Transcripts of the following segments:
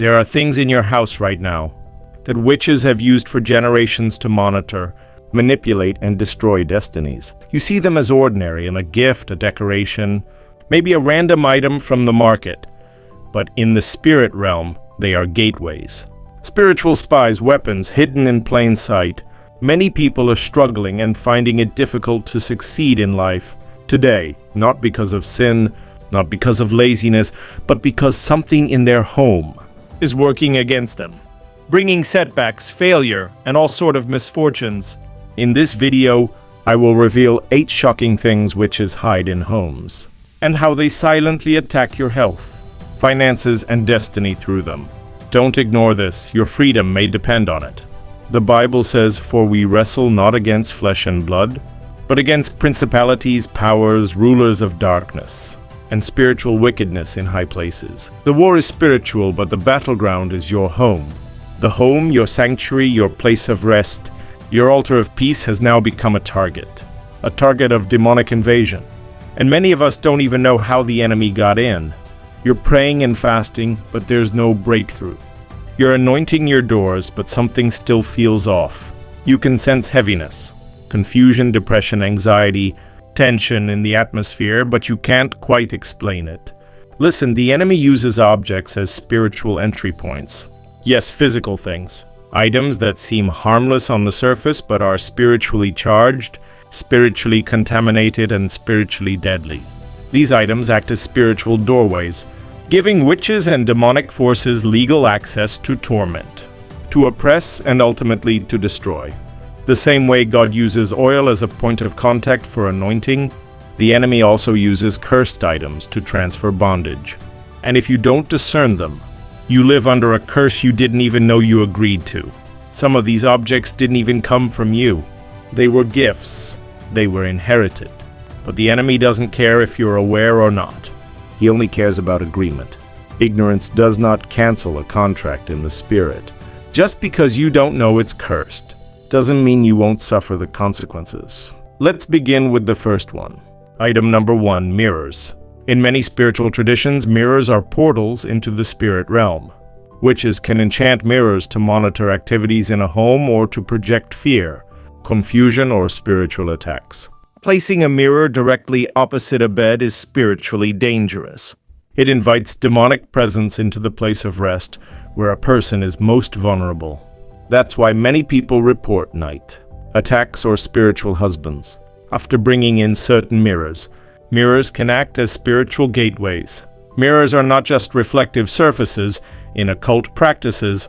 There are things in your house right now that witches have used for generations to monitor, manipulate, and destroy destinies. You see them as ordinary, and a gift, a decoration, maybe a random item from the market. But in the spirit realm, they are gateways. Spiritual spies, weapons hidden in plain sight. Many people are struggling and finding it difficult to succeed in life today, not because of sin, not because of laziness, but because something in their home is working against them, bringing setbacks, failure, and all sort of misfortunes. In this video, I will reveal 8 shocking things witches hide in homes, and how they silently attack your health, finances, and destiny through them. Don't ignore this. Your freedom may depend on it. The Bible says, "For we wrestle not against flesh and blood, but against principalities, powers, rulers of darkness, and spiritual wickedness in high places." The war is spiritual, but the battleground is your home. The home, your sanctuary, your place of rest, your altar of peace has now become a target of demonic invasion. And many of us don't even know how the enemy got in. You're praying and fasting, but there's no breakthrough. You're anointing your doors, but something still feels off. You can sense heaviness, confusion, depression, anxiety, tension in the atmosphere, but you can't quite explain it. Listen, the enemy uses objects as spiritual entry points. Yes, physical things. Items that seem harmless on the surface but are spiritually charged, spiritually contaminated, and spiritually deadly. These items act as spiritual doorways, giving witches and demonic forces legal access to torment, to oppress, and ultimately to destroy. The same way God uses oil as a point of contact for anointing, the enemy also uses cursed items to transfer bondage. And if you don't discern them, you live under a curse you didn't even know you agreed to. Some of these objects didn't even come from you. They were gifts. They were inherited. But the enemy doesn't care if you're aware or not. He only cares about agreement. Ignorance does not cancel a contract in the spirit. Just because you don't know it's cursed doesn't mean you won't suffer the consequences. Let's begin with the first one. Item number 1, mirrors. In many spiritual traditions, mirrors are portals into the spirit realm. Witches can enchant mirrors to monitor activities in a home or to project fear, confusion, or spiritual attacks. Placing a mirror directly opposite a bed is spiritually dangerous. It invites demonic presence into the place of rest, where a person is most vulnerable. That's why many people report night attacks or spiritual husbands. After bringing in certain mirrors, mirrors can act as spiritual gateways. Mirrors are not just reflective surfaces in occult practices.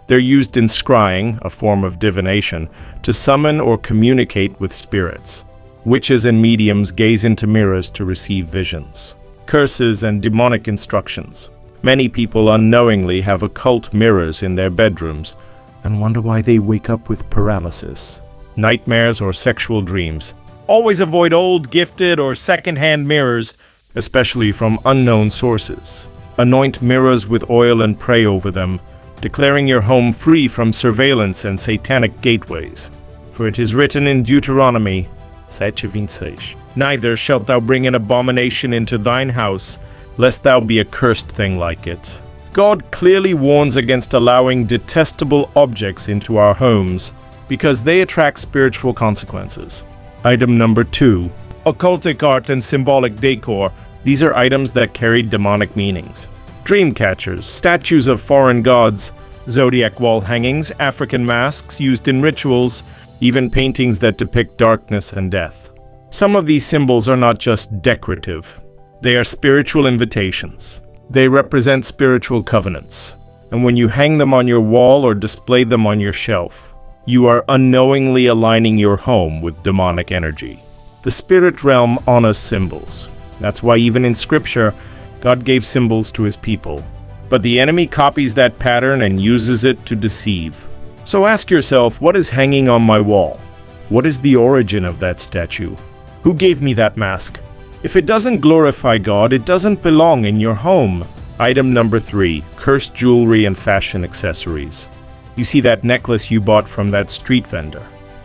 They're used in scrying, a form of divination, to summon or communicate with spirits. Witches and mediums gaze into mirrors to receive visions, curses, and demonic instructions. Many people unknowingly have occult mirrors in their bedrooms and wonder why they wake up with paralysis, nightmares, or sexual dreams. Always avoid old, gifted, or second-hand mirrors, especially from unknown sources. Anoint mirrors with oil and pray over them, declaring your home free from surveillance and satanic gateways. For it is written in Deuteronomy 7:26, "Neither shalt thou bring an abomination into thine house, lest thou be a cursed thing like it." God clearly warns against allowing detestable objects into our homes because they attract spiritual consequences. Item number 2, occultic art and symbolic decor. These are items that carry demonic meanings. Dream catchers, statues of foreign gods, zodiac wall hangings, African masks used in rituals, even paintings that depict darkness and death. Some of these symbols are not just decorative. They are spiritual invitations. They represent spiritual covenants. And when you hang them on your wall or display them on your shelf, you are unknowingly aligning your home with demonic energy. The spirit realm honors symbols. That's why even in Scripture, God gave symbols to His people. But the enemy copies that pattern and uses it to deceive. So ask yourself, what is hanging on my wall? What is the origin of that statue? Who gave me that mask? If it doesn't glorify God, it doesn't belong in your home. Item number 3, cursed jewelry and fashion accessories. You see that necklace you bought from that street vendor?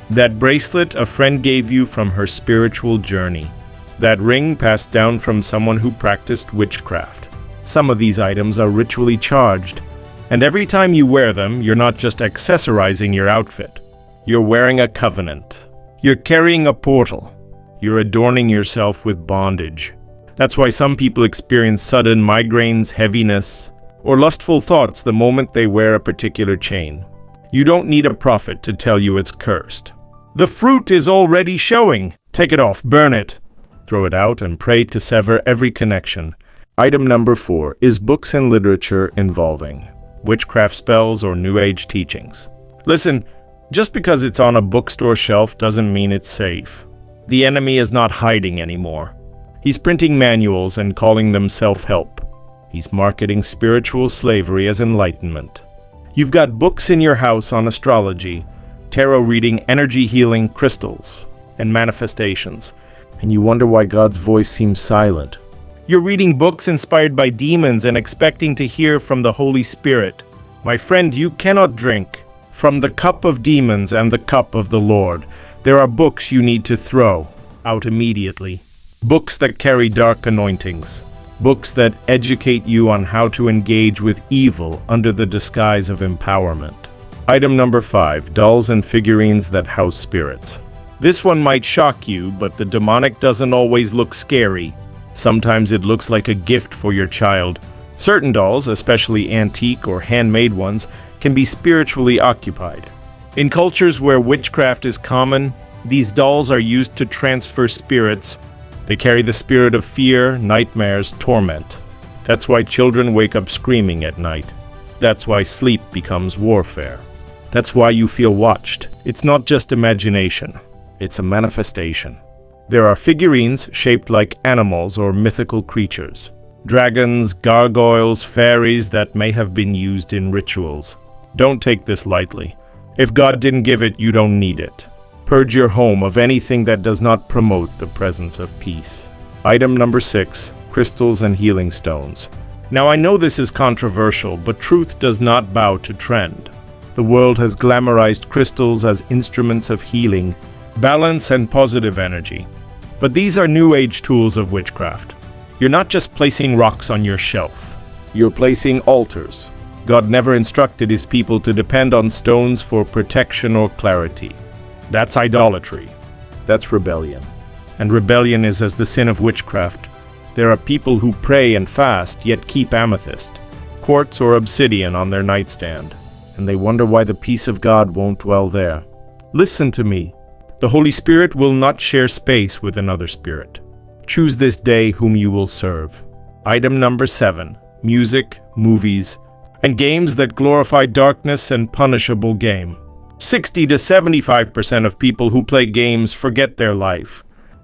That bracelet a friend gave you from her spiritual journey? That ring passed down from someone who practiced witchcraft? Some of these items are ritually charged, And every time you wear them, you're not just accessorizing your outfit. You're wearing a covenant. You're carrying a portal. You're adorning yourself with bondage. That's why some people experience sudden migraines, heaviness, or lustful thoughts the moment they wear a particular chain. You don't need a prophet to tell you it's cursed. The fruit is already showing. Take it off, burn it. Throw it out and pray to sever every connection. Item number 4 is books and literature involving witchcraft spells or New Age teachings. Listen, just because it's on a bookstore shelf doesn't mean it's safe. The enemy is not hiding anymore. He's printing manuals and calling them self-help. He's marketing spiritual slavery as enlightenment. You've got books in your house on astrology, tarot reading, energy healing, crystals, and manifestations, and you wonder why God's voice seems silent. You're reading books inspired by demons and expecting to hear from the Holy Spirit. My friend, you cannot drink from the cup of demons and the cup of the Lord. There are books you need to throw out immediately. Books that carry dark anointings. Books that educate you on how to engage with evil under the disguise of empowerment. Item number 5, dolls and figurines that house spirits. This one might shock you, but the demonic doesn't always look scary. Sometimes it looks like a gift for your child. Certain dolls, especially antique or handmade ones, can be spiritually occupied. In cultures where witchcraft is common, these dolls are used to transfer spirits. They carry the spirit of fear, nightmares, torment. That's why children wake up screaming at night. That's why sleep becomes warfare. That's why you feel watched. It's not just imagination. It's a manifestation. There are figurines shaped like animals or mythical creatures. Dragons, gargoyles, fairies that may have been used in rituals. Don't take this lightly. If God didn't give it, you don't need it. Purge your home of anything that does not promote the presence of peace. Item number 6, crystals and healing stones. Now I know this is controversial, but truth does not bow to trend. The world has glamorized crystals as instruments of healing, balance, and positive energy. But these are New Age tools of witchcraft. You're not just placing rocks on your shelf. You're placing altars. God never instructed his people to depend on stones for protection or clarity. That's idolatry. That's rebellion. And rebellion is as the sin of witchcraft. There are people who pray and fast, yet keep amethyst, quartz, or obsidian on their nightstand, and they wonder why the peace of God won't dwell there. Listen to me. The Holy Spirit will not share space with another spirit. Choose this day whom you will serve. Item number 7, music, movies, and games that glorify darkness and punishable game. 60 to 75% of people who play games forget their life.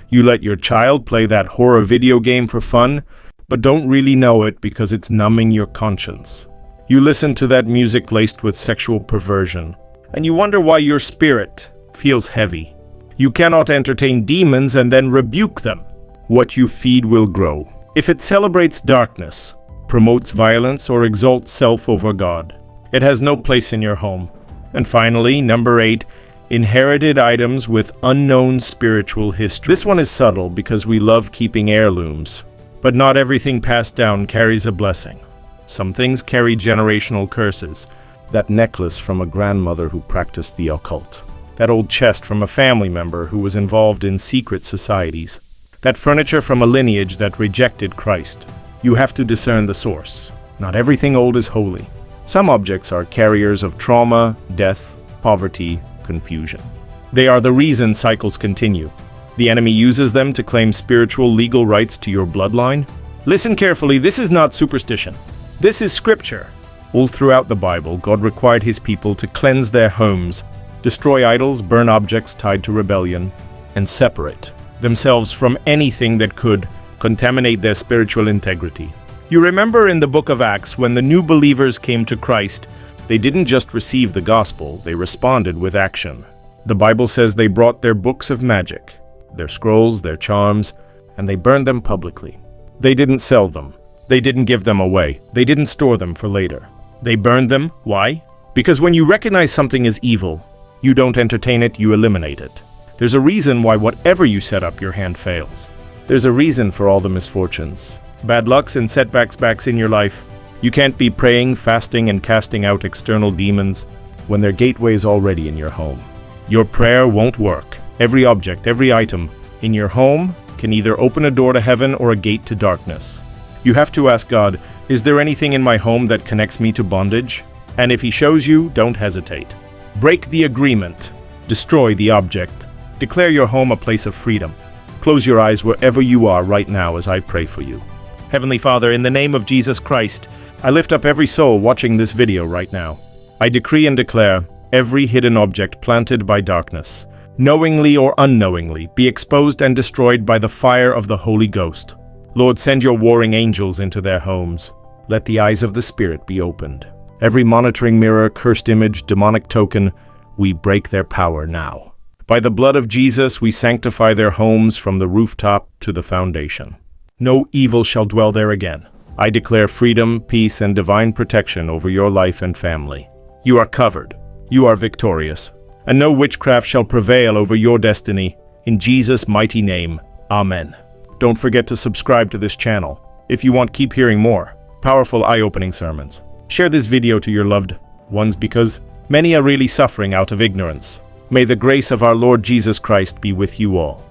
You let your child play that horror video game for fun, but don't really know it because it's numbing your conscience. You listen to that music laced with sexual perversion, and you wonder why your spirit feels heavy. You cannot entertain demons and then rebuke them. What you feed will grow. If it celebrates darkness, promotes violence, or exalts self over God, it has no place in your home. And finally, number 8, inherited items with unknown spiritual history. This one is subtle because we love keeping heirlooms, but not everything passed down carries a blessing. Some things carry generational curses. That necklace from a grandmother who practiced the occult. That old chest from a family member who was involved in secret societies. That furniture from a lineage that rejected Christ. You have to discern the source. Not everything old is holy. Some objects are carriers of trauma, death, poverty, confusion. They are the reason cycles continue. The enemy uses them to claim spiritual legal rights to your bloodline. Listen carefully, this is not superstition. This is scripture. All throughout the Bible, God required his people to cleanse their homes, destroy idols, burn objects tied to rebellion, and separate themselves from anything that could contaminate their spiritual integrity. You remember in the book of Acts, when the new believers came to Christ, they didn't just receive the gospel, they responded with action. The Bible says they brought their books of magic, their scrolls, their charms, and they burned them publicly. They didn't sell them. They didn't give them away. They didn't store them for later. They burned them. Why? Because when you recognize something is evil, you don't entertain it, you eliminate it. There's a reason why whatever you set up, your hand fails. There's a reason for all the misfortunes, bad lucks, and setbacks in your life. You can't be praying, fasting, and casting out external demons when their gateway is already in your home. Your prayer won't work. Every object, every item in your home can either open a door to heaven or a gate to darkness. You have to ask God, is there anything in my home that connects me to bondage? And if He shows you, don't hesitate. Break the agreement. Destroy the object. Declare your home a place of freedom. Close your eyes wherever you are right now as I pray for you. Heavenly Father, in the name of Jesus Christ, I lift up every soul watching this video right now. I decree and declare every hidden object planted by darkness, knowingly or unknowingly, be exposed and destroyed by the fire of the Holy Ghost. Lord, send your warring angels into their homes. Let the eyes of the Spirit be opened. Every monitoring mirror, cursed image, demonic token, we break their power now. By the blood of Jesus, we sanctify their homes from the rooftop to the foundation. No evil shall dwell there again. I declare freedom, peace, and divine protection over your life and family. You are covered. You are victorious. And no witchcraft shall prevail over your destiny. In Jesus' mighty name, Amen. Don't forget to subscribe to this channel if you want to keep hearing more powerful, eye-opening sermons. Share this video to your loved ones because many are really suffering out of ignorance. May the grace of our Lord Jesus Christ be with you all.